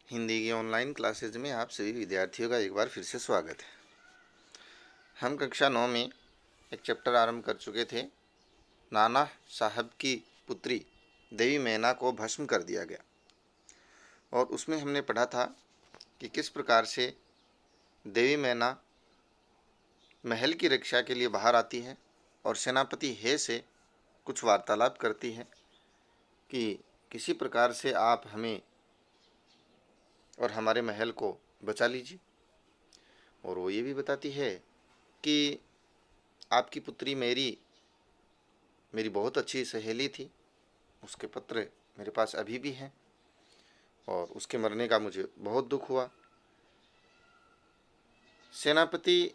हिंदी की online classes में आप सभी विद्यार्थियों का एक बार फिर से स्वागत है। हम कक्षा 9 में एक चैप्टर आरंभ कर चुके थे। नाना साहब की पुत्री देवी मैना को भस्म कर दिया गया और उसमें हमने पढ़ा था कि किस प्रकार से देवी मैना महल की रक्षा के लिए बाहर आती है और सेनापति हे से कुछ वार्तालाप करती है कि किसी प्रकार से आप हमें और हमारे महल को बचा लीजिए। और वो ये भी बताती है कि आपकी पुत्री मेरी बहुत अच्छी सहेली थी, उसके पत्र मेरे पास अभी भी हैं और उसके मरने का मुझे बहुत दुख हुआ। सेनापति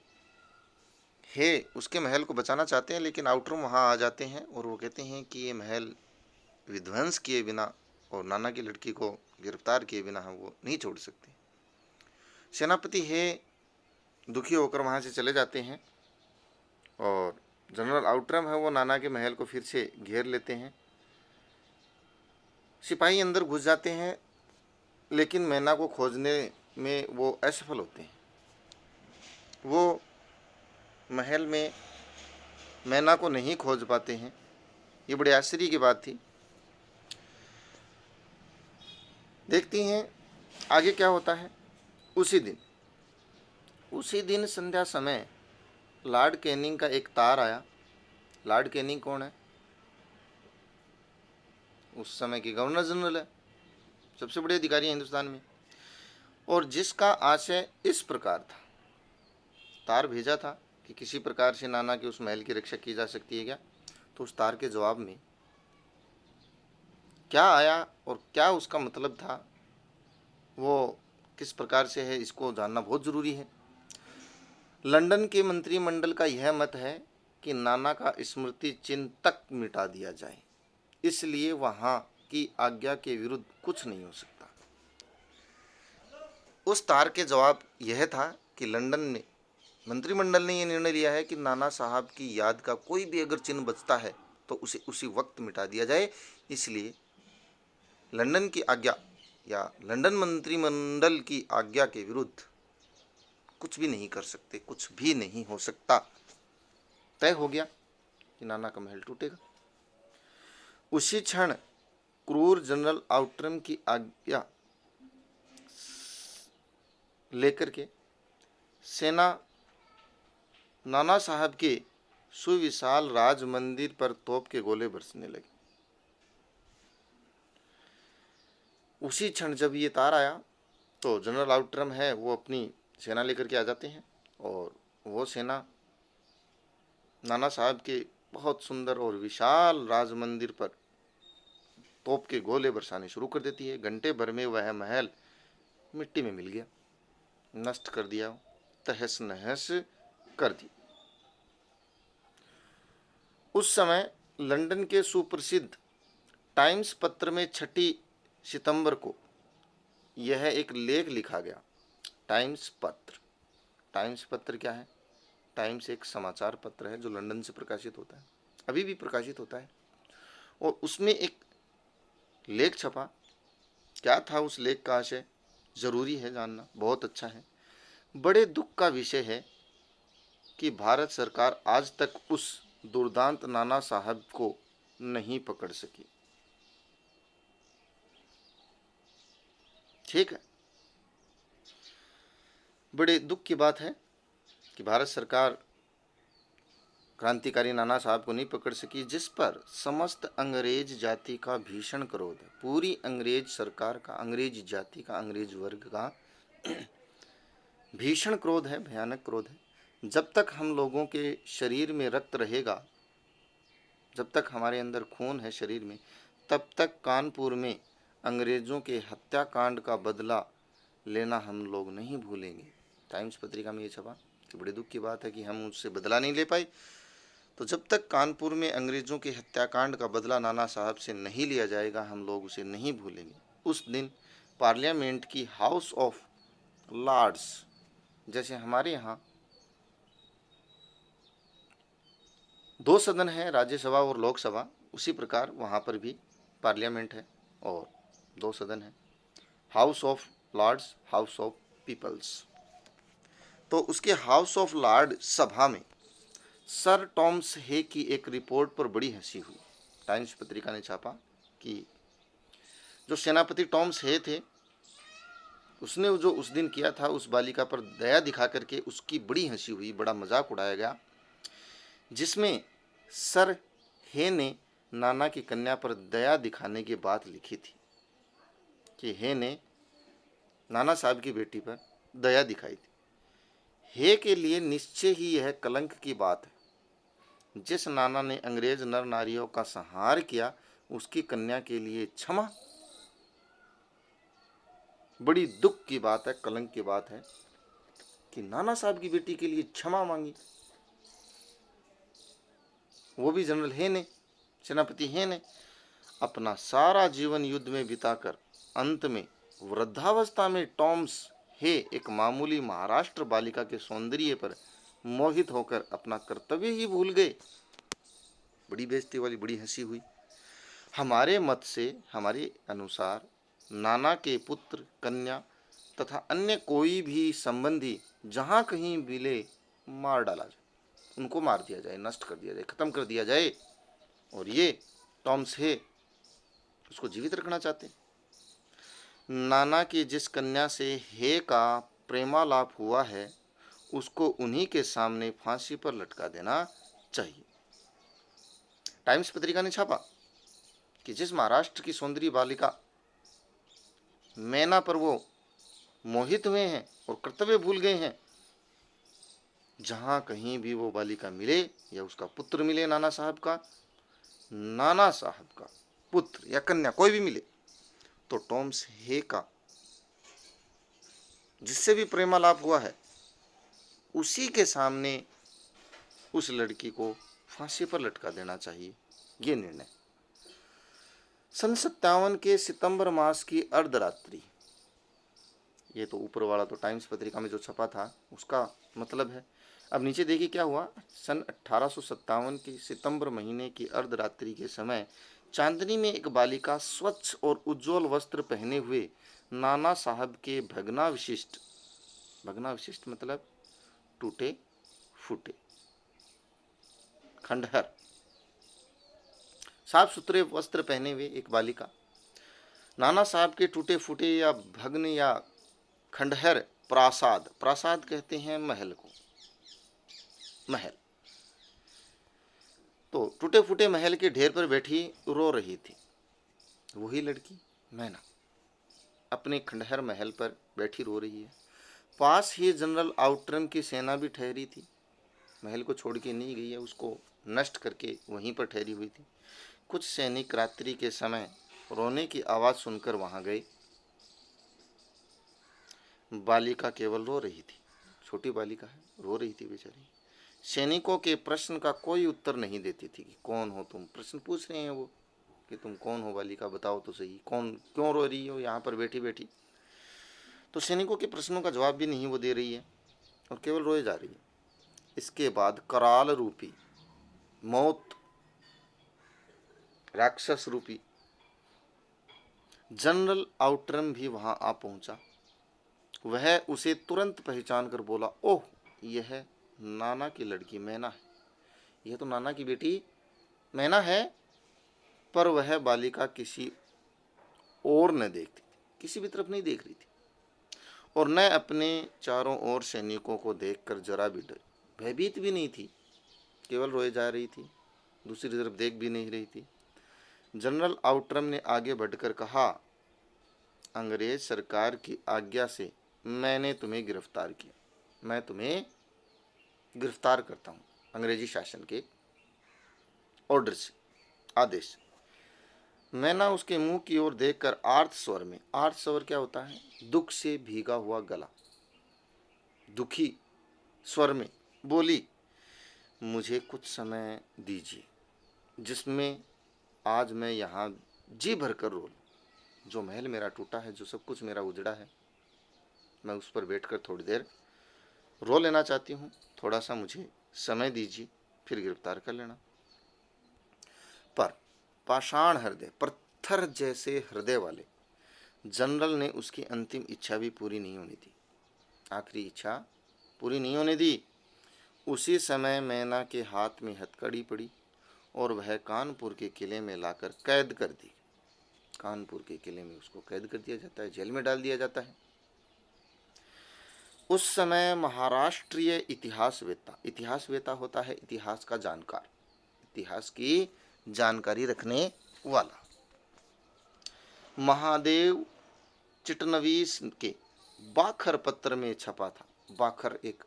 हे उसके महल को बचाना चाहते हैं, लेकिन आउटरूम वहाँ आ जाते हैं और वो कहते हैं कि ये महल विध्वंस किए बिना और नाना की लड़की को गिरफ्तार किए बिना हम वो नहीं छोड़ सकते। सेनापति हे दुखी होकर वहाँ से चले जाते हैं और जनरल आउटरम है वो नाना के महल को फिर से घेर लेते हैं। सिपाही अंदर घुस जाते हैं, लेकिन मैना को खोजने में वो असफल होते हैं। वो महल में मैना को नहीं खोज पाते हैं। ये बड़े आश्चर्य की बात थी। देखती हैं आगे क्या होता है। उसी दिन संध्या समय लॉर्ड कैनिंग का एक तार आया। लॉर्ड कैनिंग कौन है? उस समय के गवर्नर जनरल है, सबसे बड़े अधिकारी हैं हिंदुस्तान में। और जिसका आशय इस प्रकार था, तार भेजा था कि किसी प्रकार से नाना के उस महल की रक्षा की जा सकती है क्या। तो उस तार के जवाब में क्या आया और क्या उसका मतलब था, वो किस प्रकार से है, इसको जानना बहुत ज़रूरी है। लंदन के मंत्रिमंडल का यह मत है कि नाना का स्मृति चिन्ह तक मिटा दिया जाए, इसलिए वहाँ की आज्ञा के विरुद्ध कुछ नहीं हो सकता। उस तार के जवाब यह था कि लंदन में मंत्रिमंडल ने यह निर्णय लिया है कि नाना साहब की याद का कोई भी अगर चिन्ह बचता है तो उसे उसी वक्त मिटा दिया जाए। इसलिए लंदन की आज्ञा या लंदन मंत्रिमंडल की आज्ञा के विरुद्ध कुछ भी नहीं कर सकते, कुछ भी नहीं हो सकता। तय हो गया कि नाना का महल टूटेगा। उसी क्षण क्रूर जनरल आउटरम की आज्ञा लेकर के सेना नाना साहब के सुविशाल राज मंदिर पर तोप के गोले बरसने लगे। उसी क्षण जब ये तार आया तो जनरल आउटरम है वो अपनी सेना लेकर के आ जाते हैं और वो सेना नाना साहब के बहुत सुंदर और विशाल राज मंदिर पर तोप के गोले बरसाने शुरू कर देती है। घंटे भर में वह महल मिट्टी में मिल गया, नष्ट कर दिया, तहस नहस कर दी। उस समय लंदन के सुप्रसिद्ध टाइम्स पत्र में 6 सितंबर को यह एक लेख लिखा गया। टाइम्स पत्र क्या है? टाइम्स एक समाचार पत्र है जो लंदन से प्रकाशित होता है, अभी भी प्रकाशित होता है। और उसमें एक लेख छपा। क्या था उस लेख का आशय, जरूरी है जानना, बहुत अच्छा है। बड़े दुख का विषय है कि भारत सरकार आज तक उस दुर्दांत नाना साहब को नहीं पकड़ सकी। ठीक है, बड़े दुख की बात है कि भारत सरकार क्रांतिकारी नाना साहब को नहीं पकड़ सकी, जिस पर समस्त अंग्रेज जाति का भीषण क्रोध है। पूरी अंग्रेज सरकार का, अंग्रेज जाति का, अंग्रेज वर्ग का भीषण क्रोध है, भयानक क्रोध है। जब तक हम लोगों के शरीर में रक्त रहेगा, जब तक हमारे अंदर खून है शरीर में, तब तक कानपुर में अंग्रेज़ों के हत्याकांड का बदला लेना हम लोग नहीं भूलेंगे। टाइम्स पत्रिका में ये छपा कि बड़े दुख की बात है कि हम उससे बदला नहीं ले पाए। तो जब तक कानपुर में अंग्रेज़ों के हत्याकांड का बदला नाना साहब से नहीं लिया जाएगा, हम लोग उसे नहीं भूलेंगे। उस दिन पार्लियामेंट की हाउस ऑफ लॉर्ड्स, जैसे हमारे यहाँ 2 सदन हैं, राज्यसभा और लोकसभा, उसी प्रकार वहाँ पर भी पार्लियामेंट है और 2 सदन है। House of Lords House of Peoples. तो उसके हाउस ऑफ लॉर्ड सभा में सर टॉमस हे की एक रिपोर्ट पर बड़ी हंसी हुई। टाइम्स पत्रिका ने छापा कि जो सेनापति टॉमस हे थे, उसने जो उस दिन किया था उस बालिका पर दया दिखा करके उसकी बड़ी हंसी हुई, बड़ा मजाक उड़ाया गया, जिसमें सर हे ने नाना की कन्या पर दया दिखाने की बात लिखी थी कि हे ने नाना साहब की बेटी पर दया दिखाई थी। हे के लिए निश्चय ही यह कलंक की बात है। जिस नाना ने अंग्रेज नर नारियों का संहार किया उसकी कन्या के लिए क्षमा, बड़ी दुख की बात है, कलंक की बात है कि नाना साहब की बेटी के लिए क्षमा मांगी, वो भी जनरल हे ने, सेनापति हे ने। अपना सारा जीवन युद्ध में बिताकर अंत में वृद्धावस्था में टॉमस हे एक मामूली महाराष्ट्र बालिका के सौंदर्य पर मोहित होकर अपना कर्तव्य ही भूल गए। बड़ी बेइज्जती वाली बड़ी हंसी हुई। हमारे मत से, हमारे अनुसार नाना के पुत्र, कन्या तथा अन्य कोई भी संबंधी जहाँ कहीं मिले मार डाला जाए, उनको मार दिया जाए, नष्ट कर दिया जाए, खत्म कर दिया जाए। और ये टॉमस हे उसको जीवित रखना चाहते। नाना की जिस कन्या से हे का प्रेमालाप हुआ है उसको उन्हीं के सामने फांसी पर लटका देना चाहिए। टाइम्स पत्रिका ने छापा कि जिस महाराष्ट्र की सौंदर्य बालिका मैना पर वो मोहित हुए हैं और कर्तव्य भूल गए हैं, जहां कहीं भी वो बालिका मिले या उसका पुत्र मिले, नाना साहब का पुत्र या कन्या कोई भी मिले, तो टॉमस हे का जिससे भी प्रेमालाप हुआ है उसी के सामने उस लड़की को फांसी पर लटका देना चाहिए। ये निर्णय सन 57 के सितंबर मास की अर्धरात्रि, ये तो ऊपर वाला तो टाइम्स पत्रिका में जो छपा था उसका मतलब है। अब नीचे देखिए क्या हुआ। सन 1857 के सितंबर महीने की अर्धरात्रि के समय चांदनी में एक बालिका स्वच्छ और उज्जवल वस्त्र पहने हुए नाना साहब के भग्नावशिष्ट मतलब टूटे फूटे, खंडहर, साफ सुथरे वस्त्र पहने हुए एक बालिका नाना साहब के टूटे फूटे या भग्न या खंडहर प्रासाद कहते हैं महल को, महल, तो टूटे फूटे महल के ढेर पर बैठी रो रही थी। वही लड़की मैना अपने खंडहर महल पर बैठी रो रही है। पास ही जनरल आउटरम की सेना भी ठहरी थी, महल को छोड़ के नहीं गई है, उसको नष्ट करके वहीं पर ठहरी हुई थी। कुछ सैनिक रात्रि के समय रोने की आवाज़ सुनकर वहां गए। बालिका केवल रो रही थी, छोटी बालिका है, रो रही थी बेचारी। सैनिकों के प्रश्न का कोई उत्तर नहीं देती थी कि कौन हो तुम, प्रश्न पूछ रहे हैं वो कि तुम कौन हो बालिका, बताओ तो सही, कौन, क्यों रो रही हो यहाँ पर बैठी बैठी। तो सैनिकों के प्रश्नों का जवाब भी नहीं वो दे रही है और केवल रोए जा रही है। इसके बाद कराल रूपी मौत, राक्षस रूपी जनरल आउटरम भी वहां आ पहुंचा। वह उसे तुरंत पहचान कर बोला, ओह, यह नाना की लड़की मैना है, यह तो नाना की बेटी मैना है। पर वह बालिका किसी और न देखती थी, किसी भी तरफ नहीं देख रही थी और न अपने चारों ओर सैनिकों को देखकर जरा भी डरी, भयभीत भी नहीं थी, केवल रोए जा रही थी, दूसरी तरफ देख भी नहीं रही थी। जनरल आउटरम ने आगे बढ़कर कहा, अंग्रेज सरकार की आज्ञा से मैंने तुम्हें गिरफ्तार किया, मैं तुम्हें गिरफ्तार करता हूँ, अंग्रेजी शासन के ऑर्डर से, आदेश। मैना उसके मुंह की ओर देखकर आर्त स्वर में, आर्त स्वर क्या होता है, दुख से भीगा हुआ गला, दुखी स्वर में बोली, मुझे कुछ समय दीजिए जिसमें आज मैं यहाँ जी भर कर रो लूँ। जो महल मेरा टूटा है, जो सब कुछ मेरा उजड़ा है, मैं उस पर बैठकर थोड़ी देर रो लेना चाहती हूँ, थोड़ा सा मुझे समय दीजिए, फिर गिरफ्तार कर लेना। पर पाषाण हृदय, पत्थर जैसे हृदय वाले जनरल ने उसकी अंतिम इच्छा भी पूरी नहीं होने दी, आखिरी इच्छा पूरी नहीं होने दी। उसी समय मैना के हाथ में हथकड़ी पड़ी और वह कानपुर के किले में लाकर कैद कर दी। कानपुर के किले में उसको कैद कर दिया जाता है, जेल में डाल दिया जाता है। उस समय महाराष्ट्रीय इतिहासवेता होता है इतिहास का जानकार, इतिहास की जानकारी रखने वाला, महादेव चिटनवीस के बाखर पत्र में छपा था। बाखर एक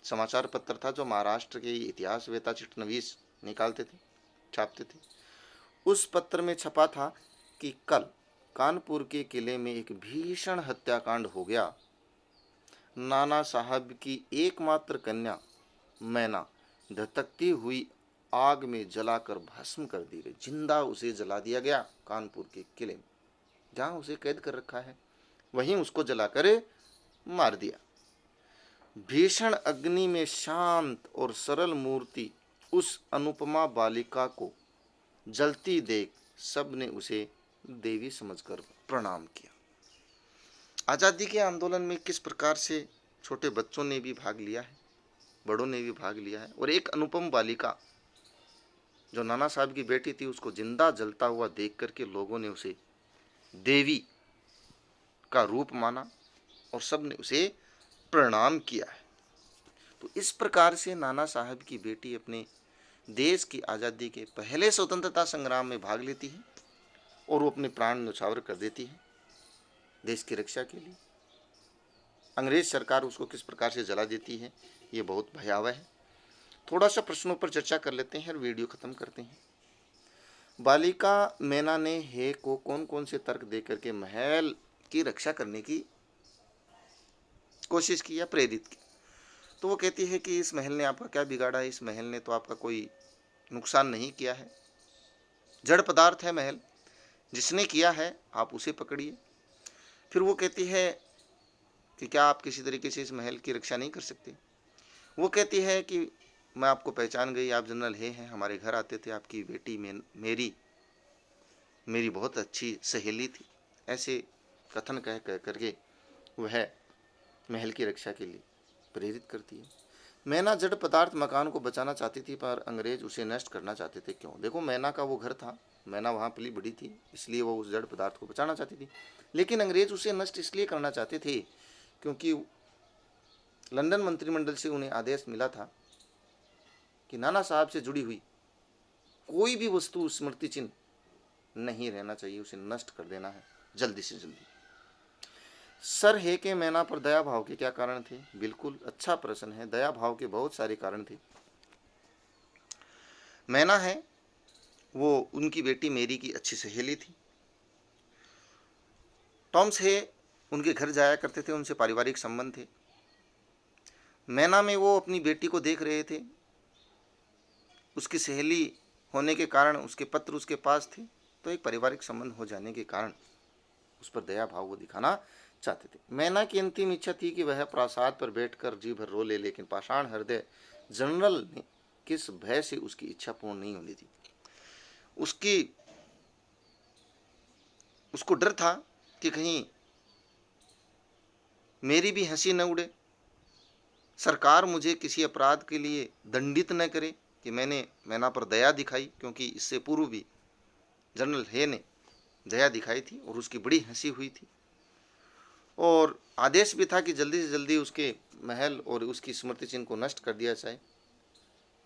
समाचार पत्र था जो महाराष्ट्र के इतिहासवेता चिटनवीस निकालते थे, छापते थे। उस पत्र में छपा था कि कल कानपुर के किले में एक भीषण हत्याकांड हो गया। नाना साहब की एकमात्र कन्या मैना धधकती हुई आग में जलाकर भस्म कर दी गई। जिंदा उसे जला दिया गया कानपुर के किले में, जहां उसे कैद कर रखा है वहीं उसको जलाकर मार दिया। भीषण अग्नि में शांत और सरल मूर्ति उस अनुपमा बालिका को जलती देख सबने उसे देवी समझकर प्रणाम किया। आज़ादी के आंदोलन में किस प्रकार से छोटे बच्चों ने भी भाग लिया है, बड़ों ने भी भाग लिया है, और एक अनुपम बालिका जो नाना साहब की बेटी थी उसको जिंदा जलता हुआ देख करके लोगों ने उसे देवी का रूप माना और सबने उसे प्रणाम किया है। तो इस प्रकार से नाना साहब की बेटी अपने देश की आज़ादी के पहले स्वतंत्रता संग्राम में भाग लेती है और वो अपने प्राण न्यौछावर कर देती है देश की रक्षा के लिए। अंग्रेज सरकार उसको किस प्रकार से जला देती है ये बहुत भयावह है। थोड़ा सा प्रश्नों पर चर्चा कर लेते हैं और वीडियो खत्म करते हैं। बालिका मैना ने हे को कौन कौन से तर्क दे करके महल की रक्षा करने की कोशिश की या प्रेरित की? तो वो कहती है कि इस महल ने आपका क्या बिगाड़ा है, इस महल ने तो आपका कोई नुकसान नहीं किया है, जड़ पदार्थ है महल, जिसने किया है आप उसे पकड़िए। फिर वो कहती है कि क्या आप किसी तरीके से इस महल की रक्षा नहीं कर सकते? वो कहती है कि मैं आपको पहचान गई, आप जनरल हे हैं, हमारे घर आते थे, आपकी बेटी में मेरी बहुत अच्छी सहेली थी। ऐसे कथन कह करके वह महल की रक्षा के लिए प्रेरित करती है। मैना जड़ पदार्थ मकान को बचाना चाहती थी पर अंग्रेज उसे नष्ट करना चाहते थे। क्यों? देखो, मैना का वो घर था, मैना वहाँ पली बड़ी थी, इसलिए वो उस जड़ पदार्थ को बचाना चाहती थी। लेकिन अंग्रेज उसे नष्ट इसलिए करना चाहते थे क्योंकि लंदन मंत्रिमंडल से उन्हें आदेश मिला था कि नाना साहब से जुड़ी हुई कोई भी वस्तु, स्मृति चिन्ह नहीं रहना चाहिए, उसे नष्ट कर देना है जल्दी से जल्दी। सर हे के मैना पर दया भाव के क्या कारण थे? बिल्कुल अच्छा प्रश्न है। दया भाव के बहुत सारे कारण थे। मैना है वो उनकी बेटी मेरी की अच्छी सहेली थी। टॉम्स हे उनके घर जाया करते थे, उनसे पारिवारिक संबंध थे। मैना में वो अपनी बेटी को देख रहे थे, उसकी सहेली होने के कारण उसके पत्र उसके पास थे, तो एक पारिवारिक संबंध हो जाने के कारण उस पर दया भाव वो दिखाना चाहते थे। मैना की अंतिम इच्छा थी कि वह प्रासाद पर बैठकर जी भर रो ले, लेकिन पाषाण हृदय जनरल ने किस भय से उसकी इच्छा पूर्ण नहीं होनी थी। उसको डर था कि कहीं मेरी भी हंसी न उड़े, सरकार मुझे किसी अपराध के लिए दंडित न करे कि मैंने मैना पर दया दिखाई, क्योंकि इससे पूर्व भी जनरल हे ने दया दिखाई थी और उसकी बड़ी हंसी हुई थी। और आदेश भी था कि जल्दी से जल्दी उसके महल और उसकी स्मृति चिन्ह को नष्ट कर दिया जाए।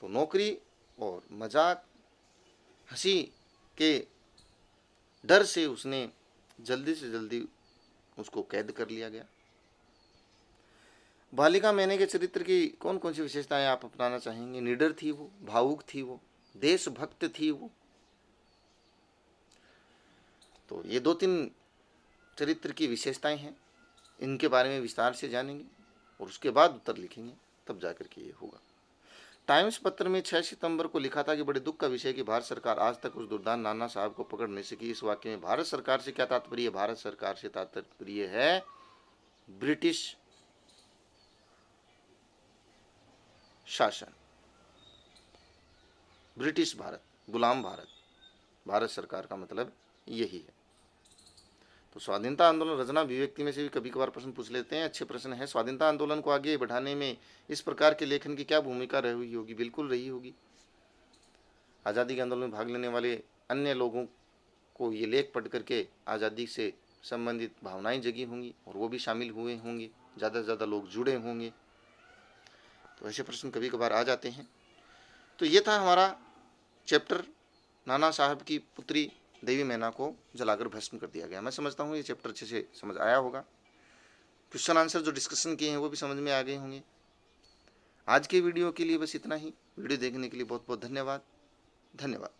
तो नौकरी और मजाक, हंसी के डर से उसने जल्दी से जल्दी उसको कैद कर लिया गया। बालिका मैने के चरित्र की कौन कौन सी विशेषताएं आप अपनाना चाहेंगे? निडर थी वो, भावुक थी वो, देशभक्त थी वो। तो ये 2-3 चरित्र की विशेषताएं हैं, इनके बारे में विस्तार से जानेंगे और उसके बाद उत्तर लिखेंगे, तब जाकर के ये होगा। टाइम्स पत्र में 6 सितंबर को लिखा था कि बड़े दुख का विषय कि भारत सरकार आज तक उस दुर्दान नाना साहब को पकड़ नहीं सकी। इस वाक्य में भारत सरकार से क्या तात्पर्य है? भारत सरकार से तात्पर्य है ब्रिटिश शासन, ब्रिटिश भारत, गुलाम भारत। भारत सरकार का मतलब यही है। तो स्वाधीनता आंदोलन रचना अभिव्यक्ति में से भी कभी कभार प्रश्न पूछ लेते हैं। अच्छे प्रश्न है। स्वाधीनता आंदोलन को आगे बढ़ाने में इस प्रकार के लेखन की क्या भूमिका रही होगी? बिल्कुल रही होगी। आज़ादी के आंदोलन में भाग लेने वाले अन्य लोगों को ये लेख पढ़ करके आज़ादी से संबंधित भावनाएं जगी होंगी और वो भी शामिल हुए होंगे, ज़्यादा से ज़्यादा लोग जुड़े होंगे। तो ऐसे प्रश्न कभी कभार आ जाते हैं। तो ये था हमारा चैप्टर, नाना साहब की पुत्री देवी मैना को जलाकर भस्म कर दिया गया। मैं समझता हूँ ये चैप्टर अच्छे से समझ आया होगा। क्वेश्चन आंसर जो डिस्कशन किए हैं वो भी समझ में आ गए होंगे। आज के वीडियो के लिए बस इतना ही। वीडियो देखने के लिए बहुत बहुत धन्यवाद। धन्यवाद।